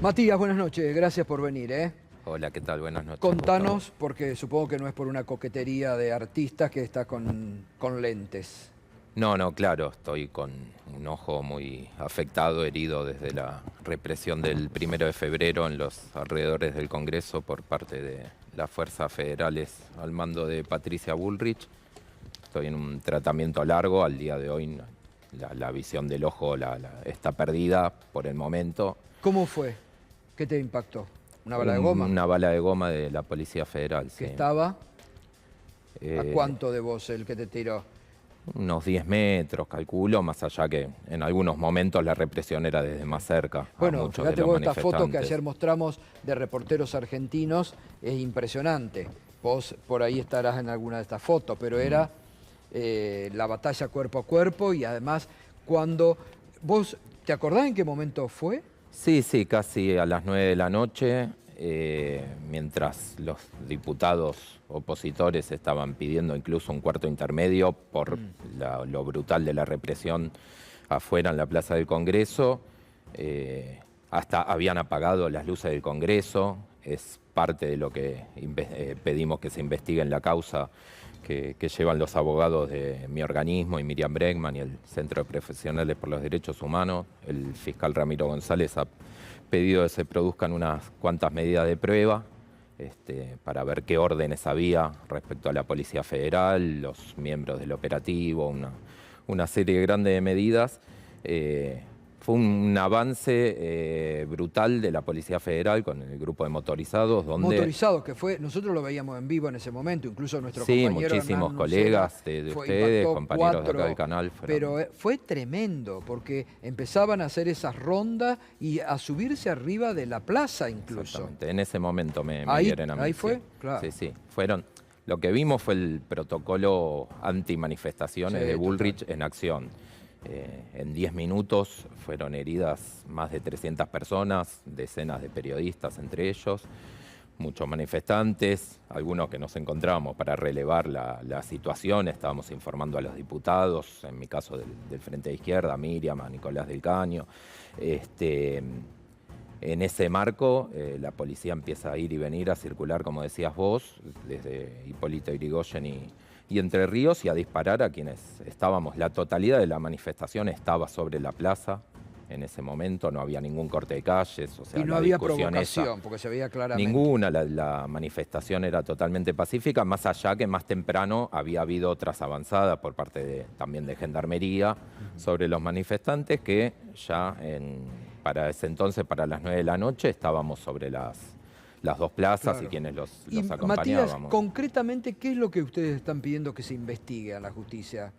Matías, buenas noches, gracias por venir, ¿eh? Hola, ¿qué tal? Buenas noches. Contanos, porque supongo que no es por una coquetería de artistas que está con lentes. No, claro, estoy con un ojo muy afectado, herido desde la represión del 1 de febrero en los alrededores del Congreso por parte de las fuerzas federales al mando de Patricia Bullrich. Estoy en un tratamiento largo, al día de hoy la visión del ojo está perdida por el momento. ¿Cómo fue? ¿Qué te impactó? ¿Una bala de goma? Una bala de goma de la Policía Federal, ¿Que sí. estaba? ¿A cuánto de vos el que te tiró? Unos 10 metros, calculo, más allá que en algunos momentos la represión era desde más cerca. Bueno, muchos fíjate de los vos, esta foto que manifestantes. ayer mostramos de reporteros argentinos es impresionante. Vos por ahí estarás en alguna de estas fotos, pero era la batalla cuerpo a cuerpo y además cuando... ¿Vos te acordás en qué momento fue? Sí, casi a las 9 de la noche, mientras los diputados opositores estaban pidiendo incluso un cuarto intermedio por lo brutal de la represión afuera en la Plaza del Congreso. Hasta habían apagado las luces del Congreso. Es parte de lo que pedimos que se investigue en la causa que llevan los abogados de mi organismo y Miriam Bregman y el Centro de Profesionales por los Derechos Humanos. El fiscal Ramiro González ha pedido que se produzcan unas cuantas medidas de prueba para ver qué órdenes había respecto a la Policía Federal, los miembros del operativo, una serie grande de medidas. Fue un avance brutal de la Policía Federal con el grupo de motorizados. Motorizados, que fue, nosotros lo veíamos en vivo en ese momento, incluso nuestro compañero muchísimos Hernán colegas Nucera de ustedes, compañeros de acá del canal. Pero fue tremendo, porque empezaban a hacer esas rondas y a subirse arriba de la plaza incluso. Exactamente, en ese momento me dieron a mí. ¿Ahí fue? Claro. Sí, fueron... Lo que vimos fue el protocolo anti-manifestaciones de Bullrich en acción. En 10 minutos fueron heridas más de 300 personas, decenas de periodistas entre ellos, muchos manifestantes, algunos que nos encontramos para relevar la situación, estábamos informando a los diputados, en mi caso del Frente de Izquierda, a Miriam, a Nicolás del Caño. En ese marco, la policía empieza a ir y venir, a circular, como decías vos, desde Hipólito Yrigoyen y Entre Ríos, y a disparar a quienes estábamos. La totalidad de la manifestación estaba sobre la plaza en ese momento, no había ningún corte de calles. O sea, y no había provocación, porque se veía claramente. Ninguna, la manifestación era totalmente pacífica, más allá que más temprano había habido otras avanzadas por parte también de Gendarmería sobre los manifestantes, que ya para ese entonces, para las 9 de la noche, estábamos sobre las dos plazas y quienes los acompañábamos. Matías, concretamente, ¿qué es lo que ustedes están pidiendo que se investigue a la justicia?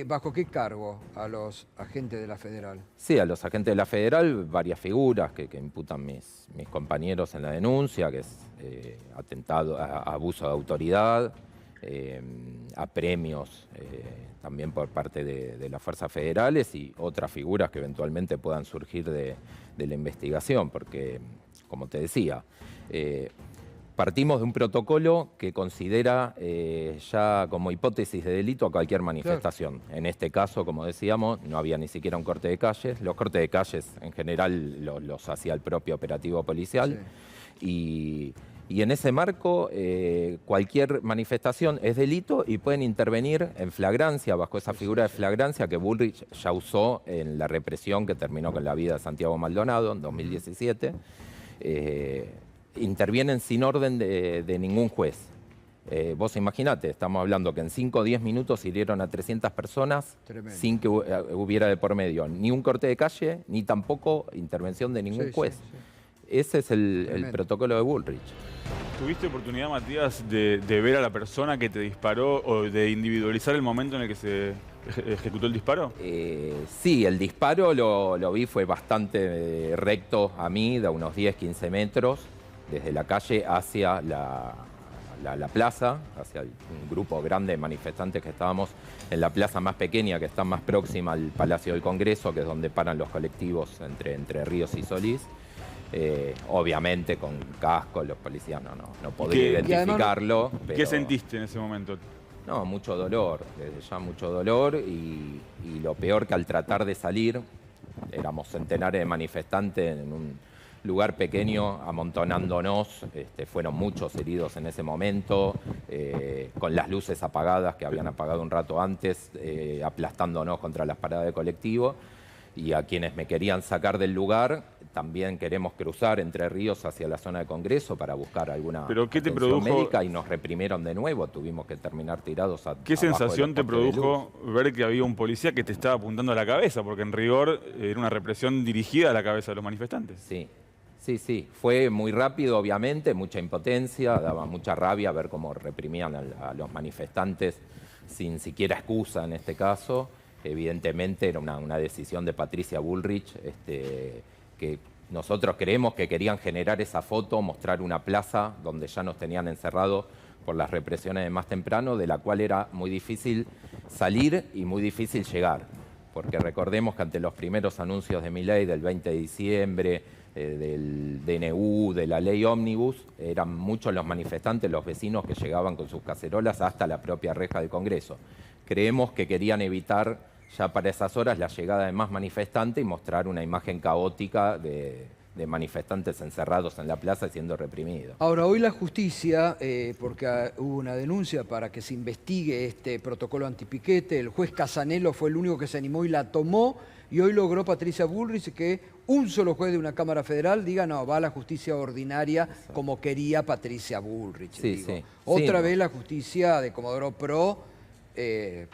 ¿Bajo qué cargo a los agentes de la Federal? Sí, a los agentes de la Federal, varias figuras que imputan mis compañeros en la denuncia, que es atentado, abuso de autoridad, apremios también por parte de las fuerzas federales y otras figuras que eventualmente puedan surgir de la investigación, porque, como te decía, partimos de un protocolo que considera ya como hipótesis de delito a cualquier manifestación. Claro. En este caso, como decíamos, no había ni siquiera un corte de calles. Los cortes de calles en general los hacía el propio operativo policial. Sí. Y en ese marco, cualquier manifestación es delito y pueden intervenir en flagrancia, bajo esa figura de flagrancia que Bullrich ya usó en la represión que terminó con la vida de Santiago Maldonado en 2017. Intervienen sin orden de ningún juez. Vos imaginate, estamos hablando que en 5 o 10 minutos hirieron a 300 personas. Tremendo. Sin que hubiera de por medio ni un corte de calle, ni tampoco intervención de ningún juez. Sí. Ese es el protocolo de Bullrich. ¿Tuviste oportunidad, Matías, de ver a la persona que te disparó o de individualizar el momento en el que se ejecutó el disparo? Sí, el disparo lo vi, fue bastante recto a mí, de unos 10, 15 metros, desde la calle hacia la plaza, hacia un grupo grande de manifestantes que estábamos en la plaza más pequeña, que está más próxima al Palacio del Congreso, que es donde paran los colectivos entre Ríos y Solís. Obviamente con casco, los policías no podía identificarlo. ¿Qué sentiste en ese momento? No, mucho dolor, desde ya mucho dolor y lo peor que al tratar de salir, éramos centenares de manifestantes en un lugar pequeño, amontonándonos, fueron muchos heridos en ese momento, con las luces apagadas que habían apagado un rato antes, aplastándonos contra las paradas de colectivo, y a quienes me querían sacar del lugar, también queremos cruzar Entre Ríos hacia la zona de Congreso para buscar alguna atención médica, y nos reprimieron de nuevo, tuvimos que terminar tirados ¿Qué sensación te produjo ver que había un policía que te estaba apuntando a la cabeza? Porque en rigor era una represión dirigida a la cabeza de los manifestantes. Sí, fue muy rápido, obviamente, mucha impotencia, daba mucha rabia ver cómo reprimían a los manifestantes sin siquiera excusa en este caso. Evidentemente era una decisión de Patricia Bullrich, que nosotros creemos que querían generar esa foto, mostrar una plaza donde ya nos tenían encerrados por las represiones de más temprano, de la cual era muy difícil salir y muy difícil llegar. Porque recordemos que ante los primeros anuncios de Milei del 20 de diciembre, del DNU, de la ley ómnibus, eran muchos los manifestantes, los vecinos que llegaban con sus cacerolas hasta la propia reja del Congreso. Creemos que querían evitar ya para esas horas la llegada de más manifestantes y mostrar una imagen caótica de manifestantes encerrados en la plaza y siendo reprimidos. Ahora, hoy la justicia, porque hubo una denuncia para que se investigue este protocolo antipiquete, el juez Casanello fue el único que se animó y la tomó, y hoy logró Patricia Bullrich que un solo juez de una Cámara Federal diga no, va a la justicia ordinaria como quería Patricia Bullrich. Otra vez la justicia de Comodoro Pro,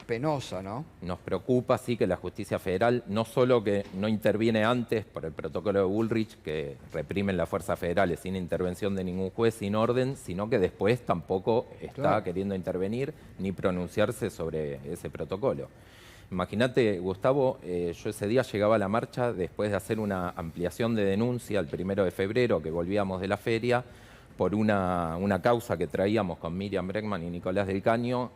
penosa, ¿no? Nos preocupa, sí, que la justicia federal no solo que no interviene antes por el protocolo de Bullrich, que reprimen las fuerzas federales sin intervención de ningún juez, sin orden, sino que después tampoco está queriendo intervenir ni pronunciarse sobre ese protocolo. Imagínate, Gustavo, yo ese día llegaba a la marcha después de hacer una ampliación de denuncia el 1 de febrero, que volvíamos de la feria, por una causa que traíamos con Miriam Bregman y Nicolás del Caño,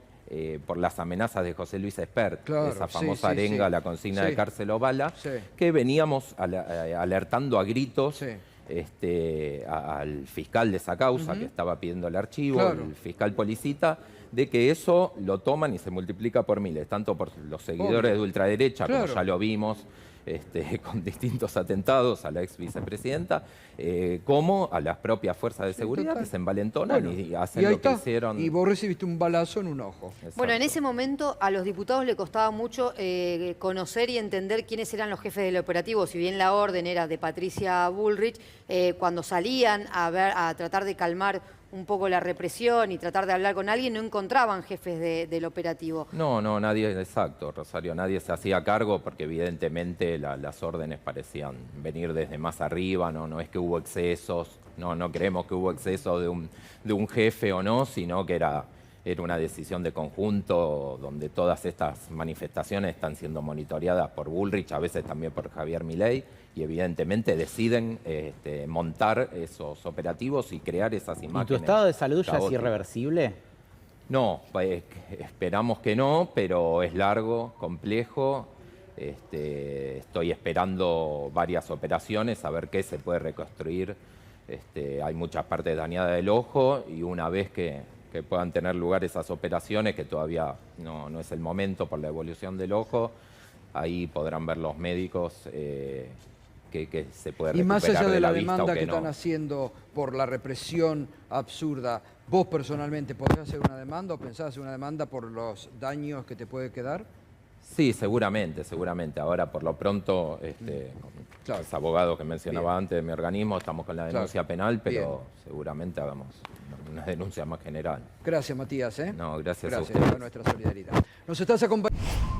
por las amenazas de José Luis Espert, esa famosa arenga, la consigna de cárcel o bala, que veníamos alertando a gritos al fiscal de esa causa, que estaba pidiendo el archivo, el fiscal Policita, de que eso lo toman y se multiplica por miles, tanto por los seguidores de ultraderecha, como ya lo vimos, con distintos atentados a la ex vicepresidenta, como a las propias fuerzas de seguridad que se envalentonan y hacen lo que hicieron. Y vos recibiste un balazo en un ojo. Exacto. Bueno, en ese momento a los diputados le costaba mucho conocer y entender quiénes eran los jefes del operativo, si bien la orden era de Patricia Bullrich, cuando salían a tratar de calmar un poco la represión y tratar de hablar con alguien, no encontraban jefes del operativo. No, nadie, exacto, Rosario, nadie se hacía cargo porque evidentemente las órdenes parecían venir desde más arriba, no es que hubo excesos, no creemos que hubo exceso de un jefe o no, sino que era una decisión de conjunto donde todas estas manifestaciones están siendo monitoreadas por Bullrich, a veces también por Javier Milei, y evidentemente deciden montar esos operativos y crear esas imágenes. ¿Y tu estado de salud ya es irreversible? No, esperamos que no, pero es largo, complejo. Estoy esperando varias operaciones a ver qué se puede reconstruir. Hay muchas partes dañadas del ojo y una vez que puedan tener lugar esas operaciones, que todavía no es el momento por la evolución del ojo, ahí podrán ver los médicos que se puede recuperar y más allá de la demanda que no. están haciendo por la represión absurda, ¿vos personalmente podés hacer una demanda o pensás hacer una demanda por los daños que te puede quedar? Sí, seguramente. Ahora, por lo pronto, con los abogados que mencionaba antes de mi organismo, estamos con la denuncia penal, pero seguramente hagamos una denuncia más general. Gracias, Matías. No, gracias a ustedes. ustedes. Por nuestra solidaridad. Nos estás acompañando.